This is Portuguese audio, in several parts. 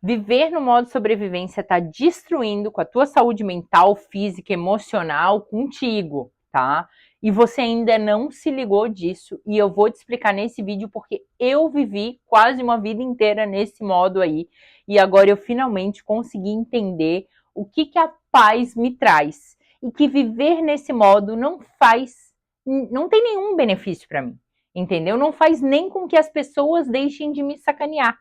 Viver no modo sobrevivência está destruindo com a tua saúde mental, física, emocional, contigo, tá? E você ainda não se ligou disso, e eu vou te explicar nesse vídeo porque eu vivi quase uma vida inteira nesse modo aí, e agora eu finalmente consegui entender o que a paz me traz, e que viver nesse modo não tem nenhum benefício para mim, entendeu? Não faz nem com que as pessoas deixem de me sacanear.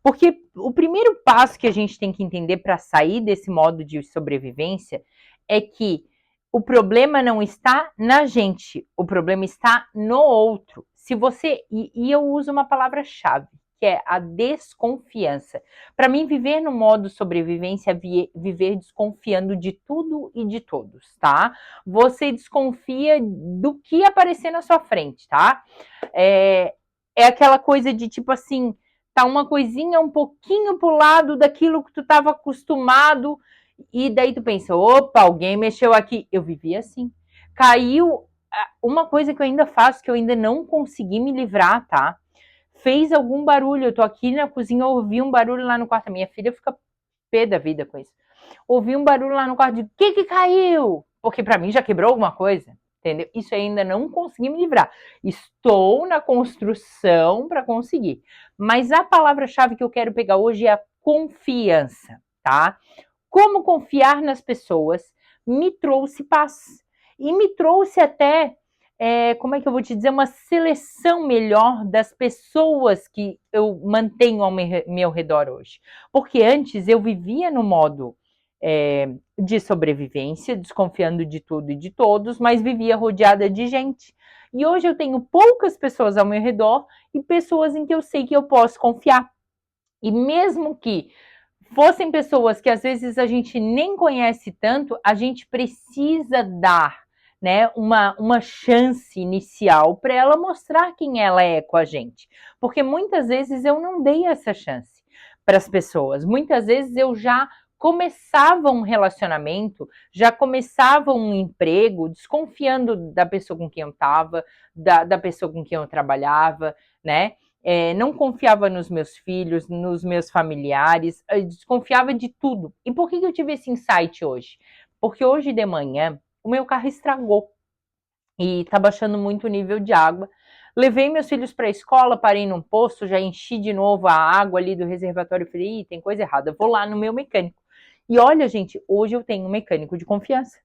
Porque o primeiro passo que a gente tem que entender para sair desse modo de sobrevivência é que o problema não está na gente, o problema está no outro. Se você. E eu uso uma palavra-chave, que é a desconfiança. Para mim, viver no modo sobrevivência é viver desconfiando de tudo e de todos, tá? Você desconfia do que aparecer na sua frente, tá? É aquela coisa de tipo assim, tá uma coisinha um pouquinho pro lado daquilo que tu estava acostumado, e daí tu pensa, opa, alguém mexeu aqui. Eu vivi assim. Caiu uma coisa que eu ainda faço, que eu ainda não consegui me livrar, tá? Fez algum barulho, eu tô aqui na cozinha, eu ouvi um barulho lá no quarto. A minha filha fica pé da vida com isso. Ouvi um barulho lá no quarto, de que caiu? Porque para mim já quebrou alguma coisa, entendeu? Isso ainda não consegui me livrar. Estou na construção para conseguir. Mas a palavra-chave que eu quero pegar hoje é a confiança, tá? Como confiar nas pessoas me trouxe paz. E me trouxe até, como é que eu vou te dizer, uma seleção melhor das pessoas que eu mantenho ao meu redor hoje. Porque antes eu vivia no modo de sobrevivência, desconfiando de tudo e de todos, mas vivia rodeada de gente. E hoje eu tenho poucas pessoas ao meu redor e pessoas em que eu sei que eu posso confiar. E mesmo que fossem pessoas que às vezes a gente nem conhece tanto, a gente precisa dar, né, uma chance inicial para ela mostrar quem ela é com a gente. Porque muitas vezes eu não dei essa chance para as pessoas. Muitas vezes eu já começava um relacionamento, já começava um emprego, desconfiando da pessoa com quem eu estava, da pessoa com quem eu trabalhava, né? Não confiava nos meus filhos, nos meus familiares, desconfiava de tudo. E por que eu tive esse insight hoje? Porque hoje de manhã o meu carro estragou e tá baixando muito o nível de água. Levei meus filhos para a escola, parei num posto, já enchi de novo a água ali do reservatório e falei, tem coisa errada, vou lá no meu mecânico. E olha, gente, hoje eu tenho um mecânico de confiança.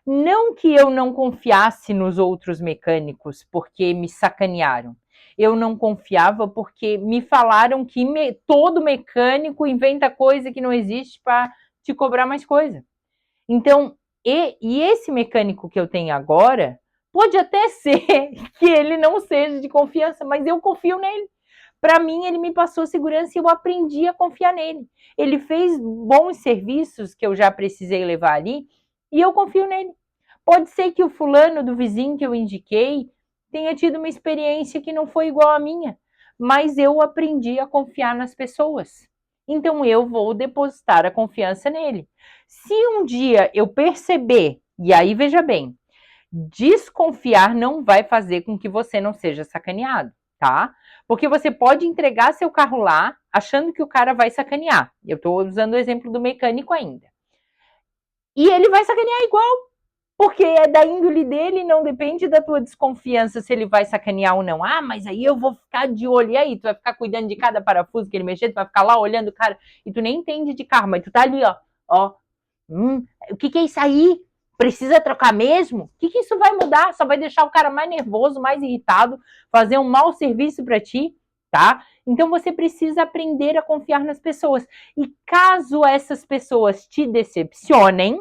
Não que eu não confiasse nos outros mecânicos porque me sacanearam. Eu não confiava porque me falaram que todo mecânico inventa coisa que não existe para te cobrar mais coisa. Então, e esse mecânico que eu tenho agora, pode até ser que ele não seja de confiança, mas eu confio nele. Para mim, ele me passou segurança e eu aprendi a confiar nele. Ele fez bons serviços que eu já precisei levar ali e eu confio nele. Pode ser que o fulano do vizinho que eu indiquei tenha tido uma experiência que não foi igual à minha, mas eu aprendi a confiar nas pessoas. Então eu vou depositar a confiança nele. Se um dia eu perceber, e aí veja bem, desconfiar não vai fazer com que você não seja sacaneado, tá? Porque você pode entregar seu carro lá achando que o cara vai sacanear. Eu estou usando o exemplo do mecânico ainda. E ele vai sacanear igual, porque é da índole dele, não depende da tua desconfiança se ele vai sacanear ou não. Ah, mas aí eu vou ficar de olho. E aí, tu vai ficar cuidando de cada parafuso que ele mexer, tu vai ficar lá olhando o cara, e tu nem entende de carro, mas tu tá ali, ó, o que é isso aí? Precisa trocar mesmo? O que isso vai mudar? Só vai deixar o cara mais nervoso, mais irritado, fazer um mau serviço para ti, tá? Então você precisa aprender a confiar nas pessoas. E caso essas pessoas te decepcionem,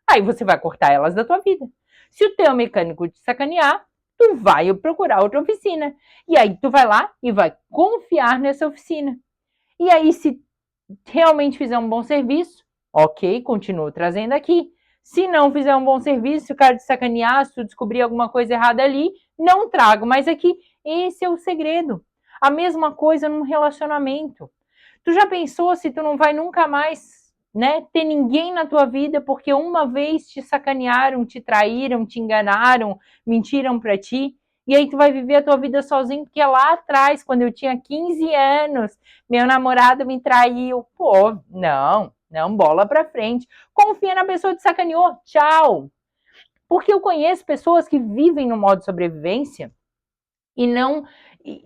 aí você vai cortar elas da tua vida. Se o teu mecânico te sacanear, tu vai procurar outra oficina. E aí tu vai lá e vai confiar nessa oficina. E aí, se realmente fizer um bom serviço, ok, continuo trazendo aqui. Se não fizer um bom serviço, se o cara te sacanear, se tu descobrir alguma coisa errada ali, não trago mais aqui. Esse é o segredo. A mesma coisa num relacionamento. Tu já pensou se tu não vai nunca mais, né, ter ninguém na tua vida porque uma vez te sacanearam, te traíram, te enganaram, mentiram pra ti? E aí tu vai viver a tua vida sozinho, porque lá atrás, quando eu tinha 15 anos, meu namorado me traiu. Pô, não, bola pra frente. Confia na pessoa que te sacaneou, tchau. Porque eu conheço pessoas que vivem no modo sobrevivência e não,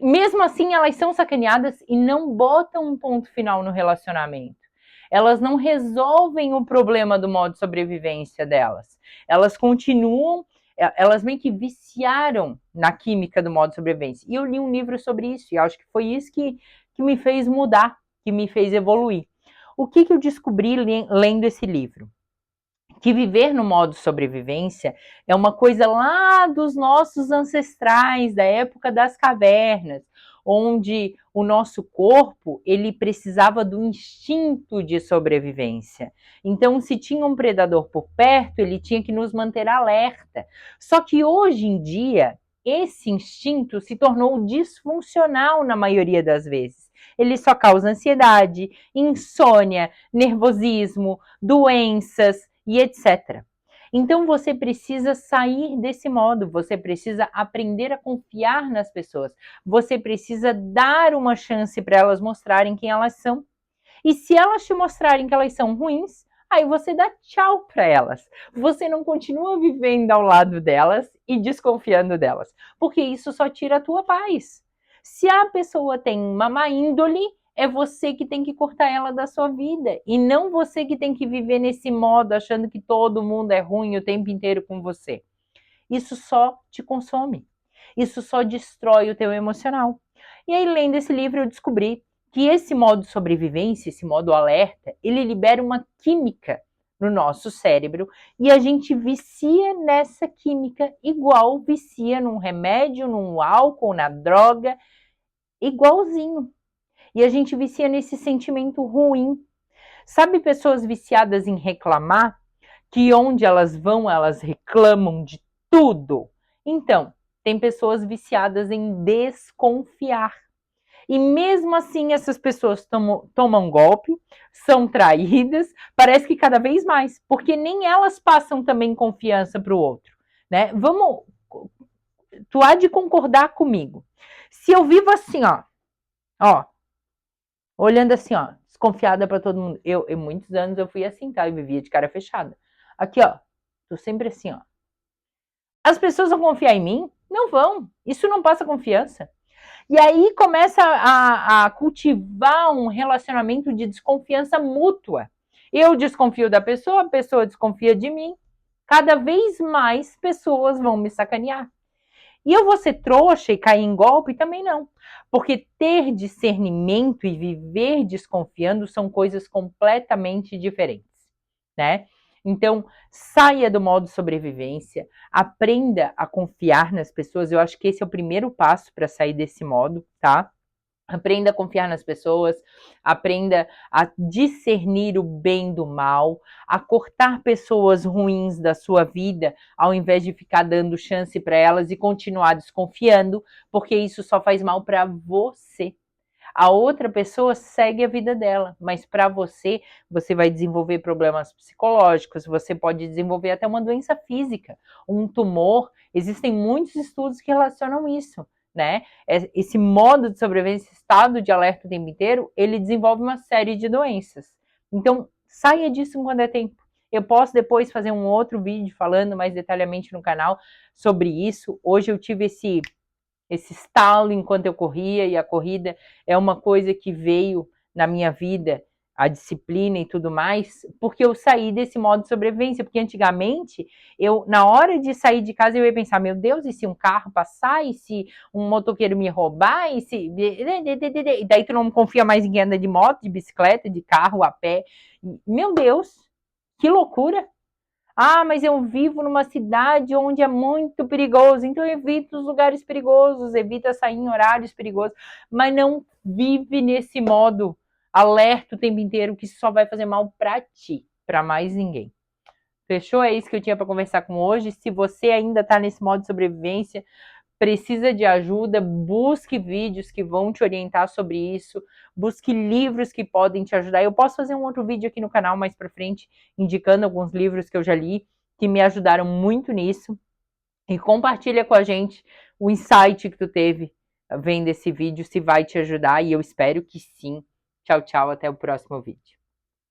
mesmo assim elas são sacaneadas e não botam um ponto final no relacionamento. Elas não resolvem o problema do modo sobrevivência delas. Elas continuam, elas meio que viciaram na química do modo sobrevivência. E eu li um livro sobre isso e acho que foi isso que me fez mudar, que me fez evoluir. O que eu descobri lendo esse livro? Que viver no modo sobrevivência é uma coisa lá dos nossos ancestrais, da época das cavernas, onde o nosso corpo ele precisava do instinto de sobrevivência. Então, se tinha um predador por perto, ele tinha que nos manter alerta. Só que hoje em dia, esse instinto se tornou disfuncional na maioria das vezes. Ele só causa ansiedade, insônia, nervosismo, doenças, e etc. Então você precisa sair desse modo, você precisa aprender a confiar nas pessoas, você precisa dar uma chance para elas mostrarem quem elas são. E se elas te mostrarem que elas são ruins, aí você dá tchau para elas. Você não continua vivendo ao lado delas e desconfiando delas, porque isso só tira a tua paz. Se a pessoa tem uma má índole, é você que tem que cortar ela da sua vida e não você que tem que viver nesse modo achando que todo mundo é ruim o tempo inteiro com você. Isso só te consome. Isso só destrói o teu emocional. E aí, lendo esse livro, eu descobri que esse modo sobrevivência, esse modo alerta, ele libera uma química no nosso cérebro e a gente vicia nessa química igual vicia num remédio, num álcool, na droga, igualzinho. E a gente vicia nesse sentimento ruim. Sabe pessoas viciadas em reclamar? Que onde elas vão, elas reclamam de tudo. Então, tem pessoas viciadas em desconfiar. E mesmo assim, essas pessoas tomam golpe, são traídas, parece que cada vez mais, porque nem elas passam também confiança para o outro, né? Tu há de concordar comigo. Se eu vivo assim, ó, olhando assim, ó, desconfiada para todo mundo. Muitos anos eu fui assim, tá? Eu vivia de cara fechada. Aqui, ó, tô sempre assim, ó. As pessoas vão confiar em mim? Não vão. Isso não passa confiança. E aí começa a cultivar um relacionamento de desconfiança mútua. Eu desconfio da pessoa, a pessoa desconfia de mim. Cada vez mais pessoas vão me sacanear. E eu vou ser trouxa e cair em golpe? Também não. Porque ter discernimento e viver desconfiando são coisas completamente diferentes, né? Então, saia do modo sobrevivência, aprenda a confiar nas pessoas. Eu acho que esse é o primeiro passo para sair desse modo, tá? Aprenda a confiar nas pessoas, aprenda a discernir o bem do mal, a cortar pessoas ruins da sua vida, ao invés de ficar dando chance para elas e continuar desconfiando, porque isso só faz mal para você. A outra pessoa segue a vida dela, mas para você, você vai desenvolver problemas psicológicos, você pode desenvolver até uma doença física, um tumor. Existem muitos estudos que relacionam isso, né? Esse modo de sobrevivência, esse estado de alerta o tempo inteiro, ele desenvolve uma série de doenças. Então, saia disso quando é tempo. Eu posso depois fazer um outro vídeo falando mais detalhadamente no canal sobre isso. Hoje eu tive esse estalo enquanto eu corria, e a corrida é uma coisa que veio na minha vida, a disciplina e tudo mais, porque eu saí desse modo de sobrevivência, porque antigamente, na hora de sair de casa, eu ia pensar, meu Deus, e se um carro passar, e se um motoqueiro me roubar, e se... E daí tu não confia mais em quem anda de moto, de bicicleta, de carro, a pé. Meu Deus, que loucura! Ah, mas eu vivo numa cidade onde é muito perigoso, então evita os lugares perigosos, evita sair em horários perigosos, mas não vive nesse modo alerta o tempo inteiro, que isso só vai fazer mal para ti, para mais ninguém. Fechou? É isso que eu tinha para conversar com hoje. Se você ainda está nesse modo de sobrevivência, precisa de ajuda, busque vídeos que vão te orientar sobre isso, busque livros que podem te ajudar. Eu posso fazer um outro vídeo aqui no canal mais para frente, indicando alguns livros que eu já li, que me ajudaram muito nisso. E compartilha com a gente o insight que tu teve vendo esse vídeo, se vai te ajudar, e eu espero que sim. Tchau, tchau, até o próximo vídeo.